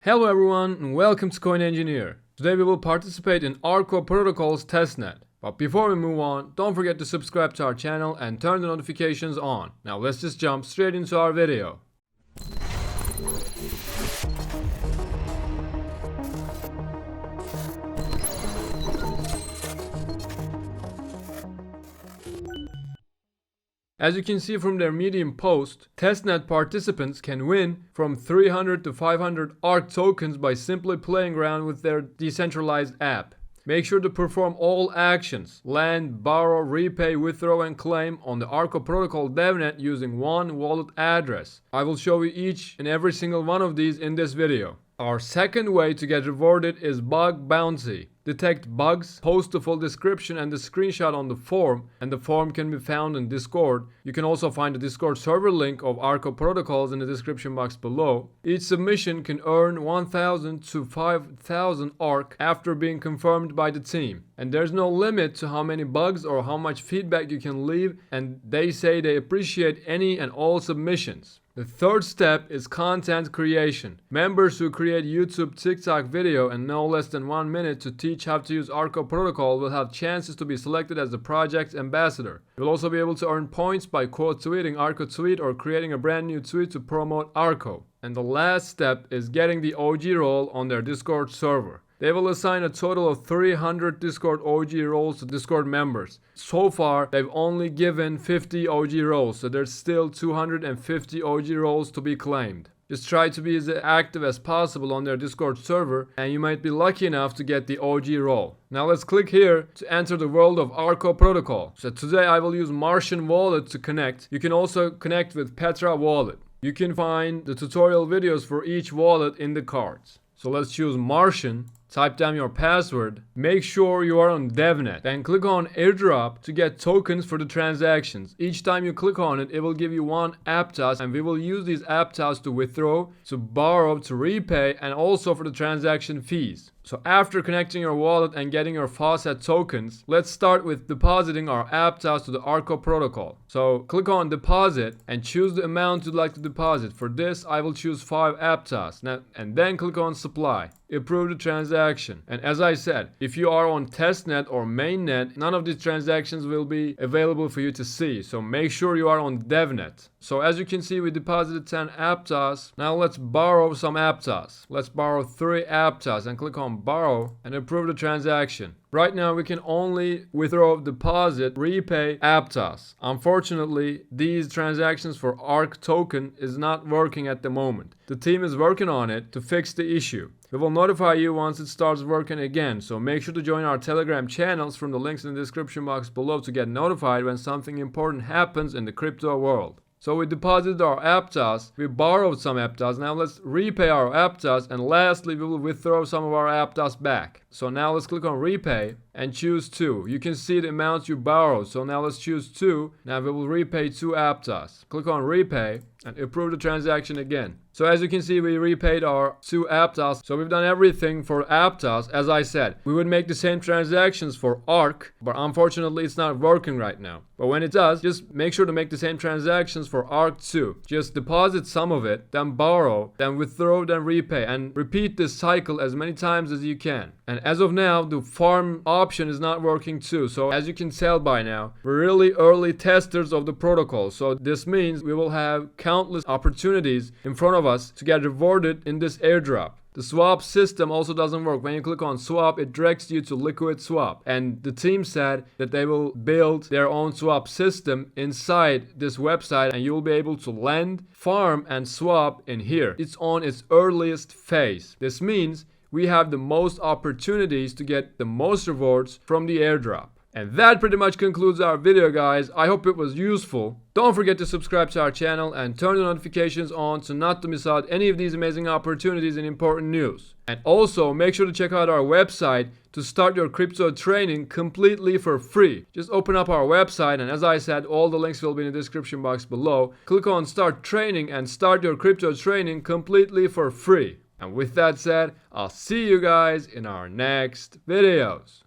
Hello everyone and welcome to Coin Engineer. Today we will participate in Arco protocol's testnet. But before we move on, don't forget to subscribe to our channel and turn the notifications on. Now let's just jump straight into our video. As you can see from their Medium post, testnet participants can win from 300 to 500 ARC tokens by simply playing around with their decentralized app. Make sure to perform all actions, lend, borrow, repay, withdraw and claim on the Arco protocol devnet using one wallet address. I will show you each and every single one of these in this video. Our second way to get rewarded is bug bounty. Detect bugs, post the full description and the screenshot on the form, and the form can be found in Discord. You can also find the Discord server link of Arco protocols in the description box below. Each submission can earn 1000 to 5000 ARC after being confirmed by the team. And there's no limit to how many bugs or how much feedback you can leave, and they say they appreciate any and all submissions. The third step is content creation. Members who create YouTube, TikTok video in no less than 1 minute to teach how to use Arco protocol will have chances to be selected as the project ambassador. You'll also be able to earn points by quote tweeting Arco tweet or creating a brand new tweet to promote Arco. And the last step is getting the OG role on their Discord server. They will assign a total of 300 Discord OG roles to Discord members. So far, they've only given 50 OG roles, so there's still 250 OG roles to be claimed. Just try to be as active as possible on their Discord server, and you might be lucky enough to get the OG role. Now let's click here to enter the world of Arco protocol. So today I will use Martian Wallet to connect. You can also connect with Petra Wallet. You can find the tutorial videos for each wallet in the cards. So let's choose Martian. Type down your password, make sure you are on DevNet, then click on airdrop to get tokens for the transactions. Each time you click on it, it will give you one Aptos, and we will use these Aptos to withdraw, to borrow, to repay, and also for the transaction fees. So after connecting your wallet and getting your faucet tokens, let's start with depositing our Aptos to the Arco protocol. So click on deposit and choose the amount you'd like to deposit. For this, I will choose 5 Aptos. Now, and then click on supply. Approve the transaction. And as I said, if you are on testnet or mainnet, none of these transactions will be available for you to see. So make sure you are on DevNet. So as you can see, we deposited 10 Aptos. Now let's borrow some Aptos. Let's borrow 3 Aptos and click on borrow and approve the transaction. Right now we can only withdraw, deposit, repay Aptos. Unfortunately, these transactions for ARC token is not working at the moment. The team is working on it to fix the issue. We will notify you once it starts working again, so make sure to join our Telegram channels from the links in the description box below to get notified when something important happens in the crypto world. So we deposited our Aptos, we borrowed some Aptos, now let's repay our Aptos, and lastly we will withdraw some of our Aptos back. So now let's click on repay and choose 2. You can see the amounts you borrowed, so now let's choose 2. Now we will repay 2 Aptos. Click on repay and approve the transaction again. So as you can see, we repaid our 2 Aptos. So we've done everything for Aptos. As I said, we would make the same transactions for ARC, but unfortunately it's not working right now. But when it does, just make sure to make the same transactions for ARC too. Just deposit some of it, then borrow, then withdraw, then repay, and repeat this cycle as many times as you can. And as of now, the farm option is not working too. So as you can tell by now, we're really early testers of the protocol. So this means we will have countless opportunities in front of us to get rewarded in this airdrop. The swap system also doesn't work. When you click on swap, it directs you to Liquid Swap. And the team said that they will build their own swap system inside this website, and you will be able to lend, farm, and swap in here. It's on its earliest phase. This means we have the most opportunities to get the most rewards from the airdrop. And that pretty much concludes our video, guys. I hope it was useful. Don't forget to subscribe to our channel and turn the notifications on so not to miss out any of these amazing opportunities and important news. And also make sure to check out our website to start your crypto training completely for free. Just open up our website, and as I said, all the links will be in the description box below. Click on start training and start your crypto training completely for free. And with that said, I'll see you guys in our next videos.